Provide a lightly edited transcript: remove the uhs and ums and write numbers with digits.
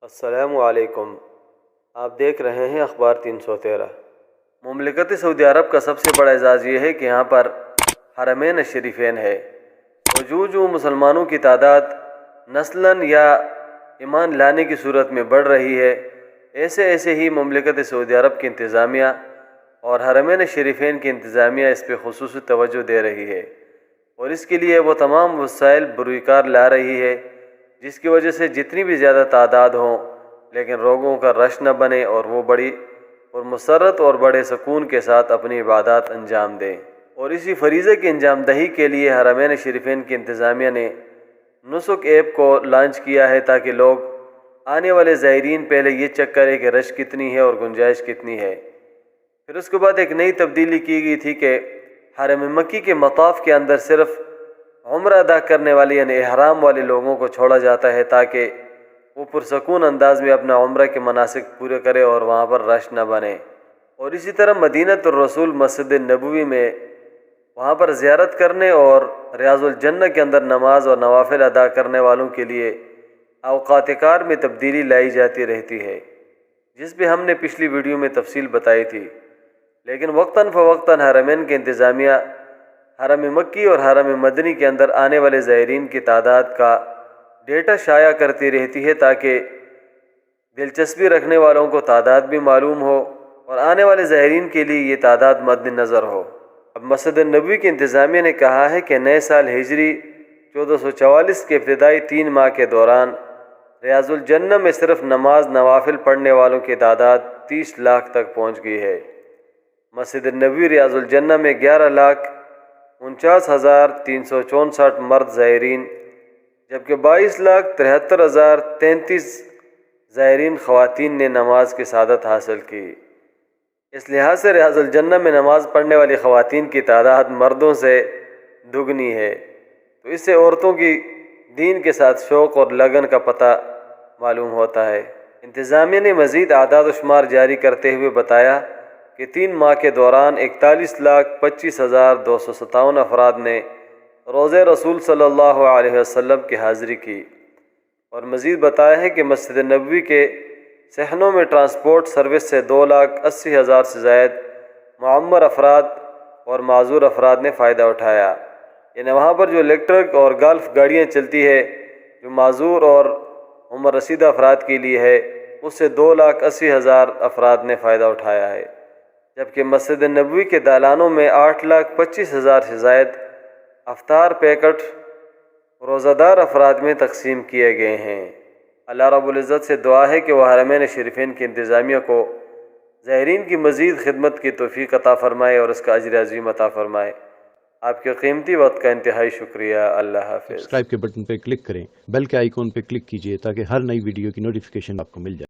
السلام علیکم۔ آپ دیکھ رہے ہیں اخبار 313۔ مملکت سعودی عرب کا سب سے بڑا اعزاز یہ ہے کہ یہاں پر حرمین شریفین ہے، اور جو مسلمانوں کی تعداد نسلاً یا ایمان لانے کی صورت میں بڑھ رہی ہے، ایسے ہی مملکت سعودی عرب کی انتظامیہ اور حرمین شریفین کی انتظامیہ اس پہ خصوصی توجہ دے رہی ہے، اور اس کے لیے وہ تمام وسائل بروئے کار لا رہی ہے جس کی وجہ سے جتنی بھی زیادہ تعداد ہوں لیکن لوگوں کا رش نہ بنے، اور وہ بڑی مسرت اور بڑے سکون کے ساتھ اپنی عبادات انجام دیں۔ اور اسی فریضے کی انجام دہی کے لیے حرمین شریفین کی انتظامیہ نے نسک ایپ کو لانچ کیا ہے تاکہ لوگ آنے والے زائرین پہلے یہ چیک کریں کہ رش کتنی ہے اور گنجائش کتنی ہے۔ پھر اس کے بعد ایک نئی تبدیلی کی گئی تھی کہ حرم مکی کے مطاف کے اندر صرف عمرہ ادا کرنے والے یعنی احرام والے لوگوں کو چھوڑا جاتا ہے تاکہ وہ پرسکون انداز میں اپنا عمرہ کے مناسک پورے کرے اور وہاں پر رش نہ بنے۔ اور اسی طرح مدینۃ الرسول مسجد نبوی میں وہاں پر زیارت کرنے اور ریاض الجنہ کے اندر نماز اور نوافل ادا کرنے والوں کے لیے اوقات کار میں تبدیلی لائی جاتی رہتی ہے، جس پہ ہم نے پچھلی ویڈیو میں تفصیل بتائی تھی۔ لیکن وقتاً فوقتاً حرمین کی انتظامیہ حرم مکی اور حرم مدنی کے اندر آنے والے زائرین کی تعداد کا ڈیٹا شائع کرتی رہتی ہے تاکہ دلچسپی رکھنے والوں کو تعداد بھی معلوم ہو اور آنے والے زائرین کے لیے یہ تعداد مد نظر ہو۔ اب مسجد نبوی کی انتظامیہ نے کہا ہے کہ نئے سال ہجری 1444 کے ابتدائی 3 ماہ کے دوران ریاض الجنہ میں صرف نماز نوافل پڑھنے والوں کی تعداد 30 لاکھ تک پہنچ گئی ہے۔ مسجد نبوی ریاض الجنہ میں 11,49,364 مرد زائرین جبکہ 22,73,033 زائرین خواتین نے نماز کی سعادت حاصل کی۔ اس لحاظ سے ریاض الجنہ میں نماز پڑھنے والی خواتین کی تعداد مردوں سے دگنی ہے، تو اس سے عورتوں کی دین کے ساتھ شوق اور لگن کا پتہ معلوم ہوتا ہے۔ انتظامیہ نے مزید اعداد و شمار جاری کرتے ہوئے بتایا کہ 3 ماہ کے دوران 41,25,257 افراد نے روضہ رسول صلی اللہ علیہ وسلم کی حاضری کی، اور مزید بتایا ہے کہ مسجد نبوی کے صحنوں میں ٹرانسپورٹ سروس سے 2,80,000 سے زائد معمر افراد اور معذور افراد نے فائدہ اٹھایا، یعنی وہاں پر جو الیکٹرک اور گالف گاڑیاں چلتی ہے جو معذور اور عمر رسیدہ افراد کے لیے ہے، اس سے 2,80,000 افراد نے فائدہ اٹھایا ہے، جبکہ مسجد نبوی کے دالانوں میں 8,25,000 سے زائد افطار پیکٹ روزہ دار افراد میں تقسیم کیے گئے ہیں۔ اللہ رب العزت سے دعا ہے کہ وہ حرمین شریفین کی انتظامیہ کو زائرین کی مزید خدمت کی توفیق عطا فرمائے اور اس کا اجر عظیم عطا فرمائے۔ آپ کے قیمتی وقت کا انتہائی شکریہ۔ اللہ حافظ۔ سبسکرائب کے بٹن پہ کلک کریں، بیل کے آئیکن پہ کلک کیجئے تاکہ ہر نئی ویڈیو کی نوٹیفیکیشن آپ کو مل جائے۔